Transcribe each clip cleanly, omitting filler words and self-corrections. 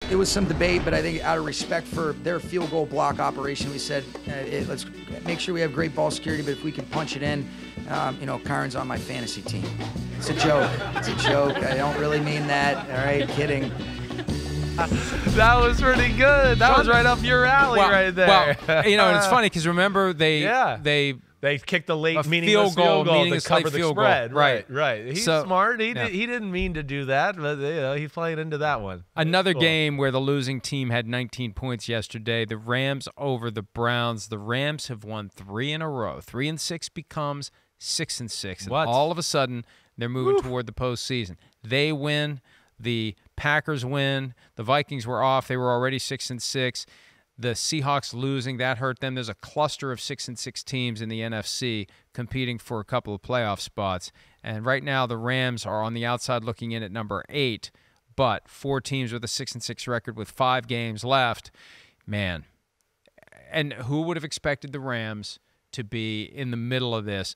There was some debate, but I think out of respect for their field goal block operation, we said, let's make sure we have great ball security, but if we can punch it in, Karen's on my fantasy team. It's a joke. It's a joke. I don't really mean that. All right, kidding. That was pretty good. That was right up your alley right there. Well, and it's funny because remember they kicked the late meaningless field goal to cover the spread. Right. He's smart. He didn't mean to do that, but he played into that one. Another game where the losing team had 19 points yesterday. The Rams over the Browns. The Rams have won 3 in a row. 3-6 becomes 6-6. And all of a sudden, they're moving toward the postseason. They win. The Packers win. The Vikings were off. They were already 6-6. The Seahawks losing, that hurt them. There's a cluster of 6-6 teams in the NFC competing for a couple of playoff spots. And right now the Rams are on the outside looking in at number 8, but 4 teams with a 6-6 record with 5 games left. Man, and who would have expected the Rams to be in the middle of this?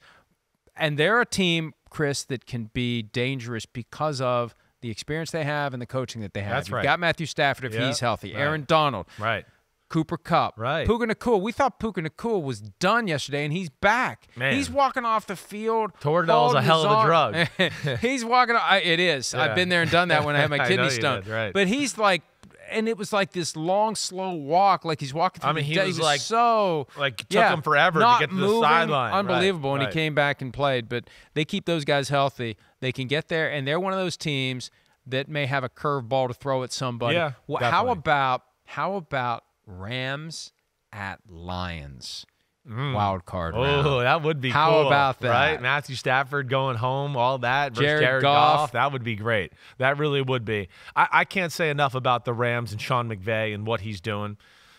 And they're a team, Chris, that can be dangerous because of the experience they have and the coaching that they have. That's right. You've got Matthew Stafford if he's healthy. Right. Aaron Donald. Right. Cooper Kupp. Right. Puka Nacua. We thought Puka Nacua was done yesterday, and he's back. Man. He's walking off the field. Toradol's a hell of a drug. He's walking off. It is. Yeah. I've been there and done that when I had my kidney stone. Right. But he's like, and it was like this long, slow walk, like he's walking through the day. He was like so took him forever to get to the sideline. Unbelievable, and he came back and played. But they keep those guys healthy. They can get there, and they're one of those teams that may have a curveball to throw at somebody. Yeah, how about Rams at Lions? Wild card round. Oh, that would be How cool. about that? Right? Matthew Stafford going home, all that versus Jared Goff. That would be great. That really would be. I can't say enough about the Rams and Sean McVay and what he's doing.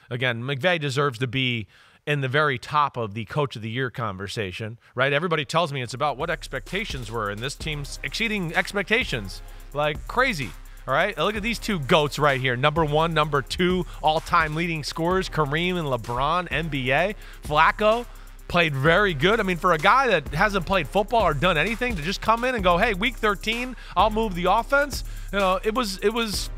Again, McVay deserves to be in the very top of the Coach of the Year conversation, right? Everybody tells me it's about what expectations were, and this team's exceeding expectations like crazy. All right, look at these two GOATs right here. Number 1, number 2, all-time leading scorers, Kareem and LeBron, NBA. Flacco played very good. I mean, for a guy that hasn't played football or done anything to just come in and go, hey, week 13, I'll move the offense. It was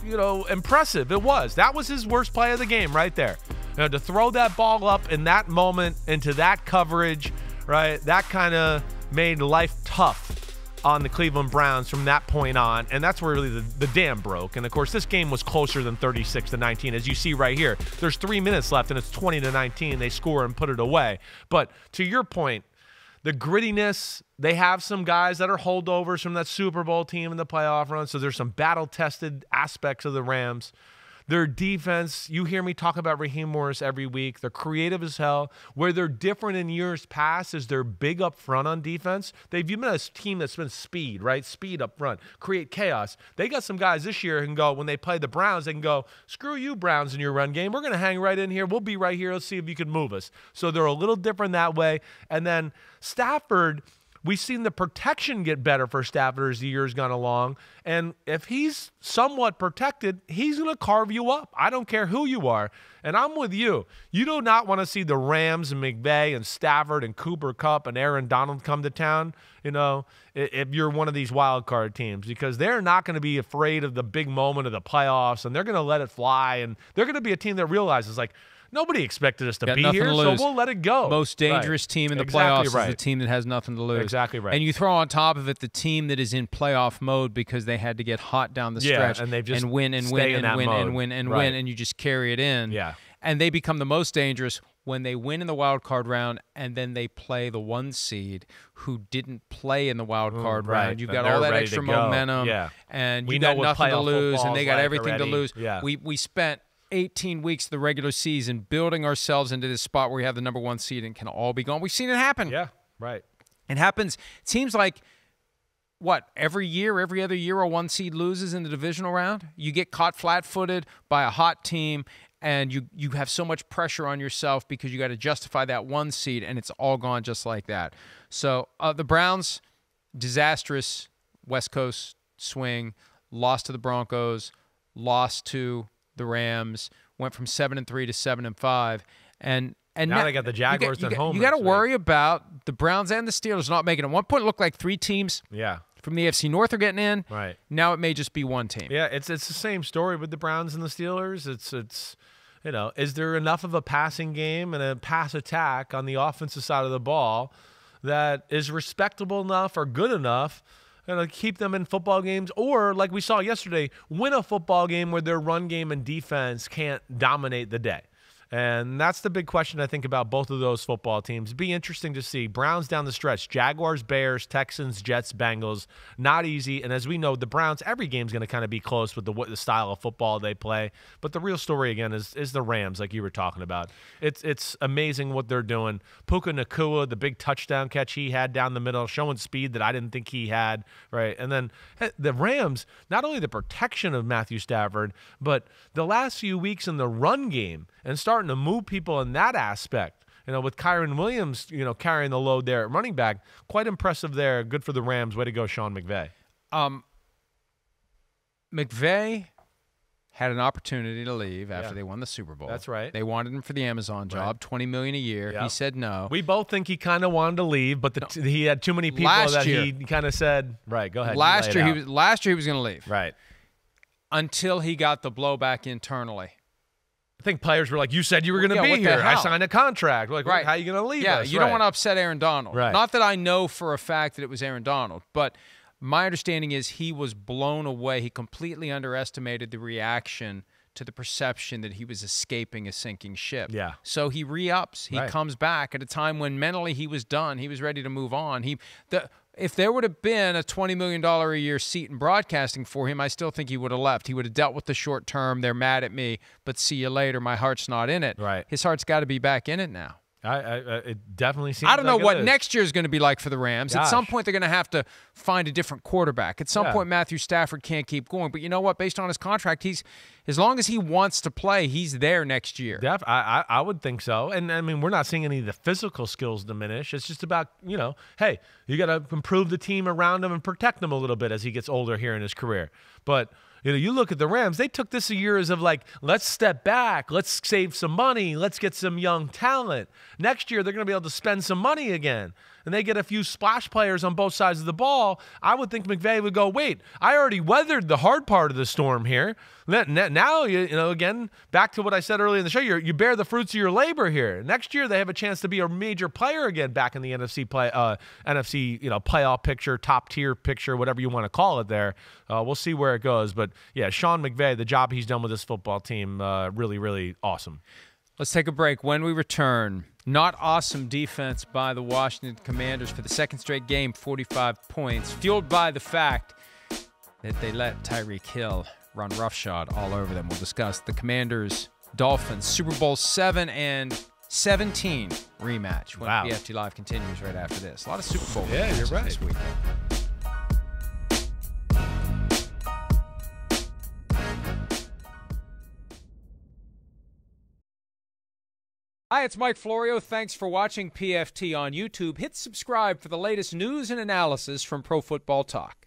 impressive. It was. That was his worst play of the game right there. To throw that ball up in that moment into that coverage, right, that kind of made life tough on the Cleveland Browns from that point on, and that's where really the dam broke. And, of course, this game was closer than 36-19. As you see right here, there's 3 minutes left, and it's 20-19. They score and put it away. But to your point, the grittiness, they have some guys that are holdovers from that Super Bowl team in the playoff run, so there's some battle-tested aspects of the Rams. Their defense, you hear me talk about Raheem Morris every week. They're creative as hell. Where they're different in years past is they're big up front on defense. They've been a team that's been speed, right? Speed up front, create chaos. They got some guys this year who can go, when they play the Browns, they can go, screw you, Browns, in your run game. We're going to hang right in here. We'll be right here. Let's see if you can move us. So they're a little different that way. And then Stafford, we've seen the protection get better for Stafford as the year's gone along. And if he's somewhat protected, he's going to carve you up. I don't care who you are. And I'm with you. You do not want to see the Rams and McVay and Stafford and Cooper Kupp and Aaron Donald come to town, if you're one of these wild card teams, because they're not going to be afraid of the big moment of the playoffs, and they're going to let it fly. And they're going to be a team that realizes, like, nobody expected us to be here, so we'll let it go. Most dangerous team in the playoffs is the team that has nothing to lose. Exactly right. And you throw on top of it the team that is in playoff mode because they had to get hot down the stretch and they've just win and win and win and win and win, and you just carry it in. Yeah. And they become the most dangerous when they win in the wild card round, and then they play the 1 seed who didn't play in the wild card round. You've got all that extra momentum, and you got nothing to lose, and they got everything to lose. Yeah. We spent 18 weeks of the regular season building ourselves into this spot where we have the number 1 seed and can all be gone. We've seen it happen. Yeah, right. It happens. It seems like, every other year a 1 seed loses in the divisional round? You get caught flat-footed by a hot team, and you have so much pressure on yourself because you got to justify that 1 seed, and it's all gone just like that. So the Browns, disastrous West Coast swing, lost to the Broncos, lost to the Rams, went from 7-3 to 7-5, and now they got the Jaguars at home. You got to worry about the Browns and the Steelers not making it. At one point, it looked like 3 teams from the AFC North are getting in. Right. Now it may just be one team. Yeah, it's the same story with the Browns and the Steelers. It's is there enough of a passing game and a pass attack on the offensive side of the ball that is respectable enough or good enough to keep them in football games, or like we saw yesterday, win a football game where their run game and defense can't dominate the day? And that's the big question, I think, about both of those football teams. It'd be interesting to see. Browns down the stretch. Jaguars, Bears, Texans, Jets, Bengals. Not easy. And as we know, the Browns, every game's going to kind of be close with the style of football they play. But the real story, again, is the Rams, like you were talking about. It's amazing what they're doing. Puka Nacua, the big touchdown catch he had down the middle, showing speed that I didn't think he had. Right. And then the Rams, not only the protection of Matthew Stafford, but the last few weeks in the run game and starting to move people in that aspect, with Kyron Williams, carrying the load there at running back. Quite impressive there. Good for the Rams. Way to go, Sean McVay. McVay had an opportunity to leave after they won the Super Bowl. That's right. They wanted him for the Amazon job, $20 million a year. Yep. He said no. We both think he kind of wanted to leave, but he had too many people he kind of said, right, go ahead. Last year he was going to leave. Right. Until he got the blowback internally. I think players were like, you said you were going to be here. I signed a contract. Like, right. How are you going to leave us? You don't want to upset Aaron Donald. Right. Not that I know for a fact that it was Aaron Donald, but my understanding is he was blown away. He completely underestimated the reaction to the perception that he was escaping a sinking ship. Yeah. So he re-ups. He comes back at a time when mentally he was done. He was ready to move on. If there would have been a $20 million a year seat in broadcasting for him, I still think he would have left. He would have dealt with the short term. They're mad at me, but see you later. My heart's not in it. Right. His heart's got to be back in it now. It definitely seems I don't know what next year is going to be like for the Rams. Gosh. At some point, they're going to have to find a different quarterback. At some point, Matthew Stafford can't keep going. But you know what? Based on his contract, as long as he wants to play, he's there next year. I would think so. And, I mean, we're not seeing any of the physical skills diminish. It's just about, hey, you got to improve the team around him and protect him a little bit as he gets older here in his career. But you look at the Rams, they took this a year as of like, let's step back, let's save some money, let's get some young talent. Next year, they're going to be able to spend some money again. And they get a few splash players on both sides of the ball. I would think McVay would go, wait, I already weathered the hard part of the storm here. Now, again, back to what I said earlier in the show, you bear the fruits of your labor here. Next year, they have a chance to be a major player again back in the NFC playoff picture, top tier picture, whatever you want to call it there. We'll see where it goes. But, yeah, Sean McVay, the job he's done with this football team, really, really awesome. Let's take a break. When we return, not awesome defense by the Washington Commanders for the second straight game, 45 points, fueled by the fact that they let Tyreek Hill run roughshod all over them. We'll discuss the Commanders-Dolphins Super Bowl 7 and 17 rematch when PFT Live continues right after this. A lot of Super Bowl you're right. This weekend. Hi, it's Mike Florio. Thanks for watching PFT on YouTube. Hit subscribe for the latest news and analysis from Pro Football Talk.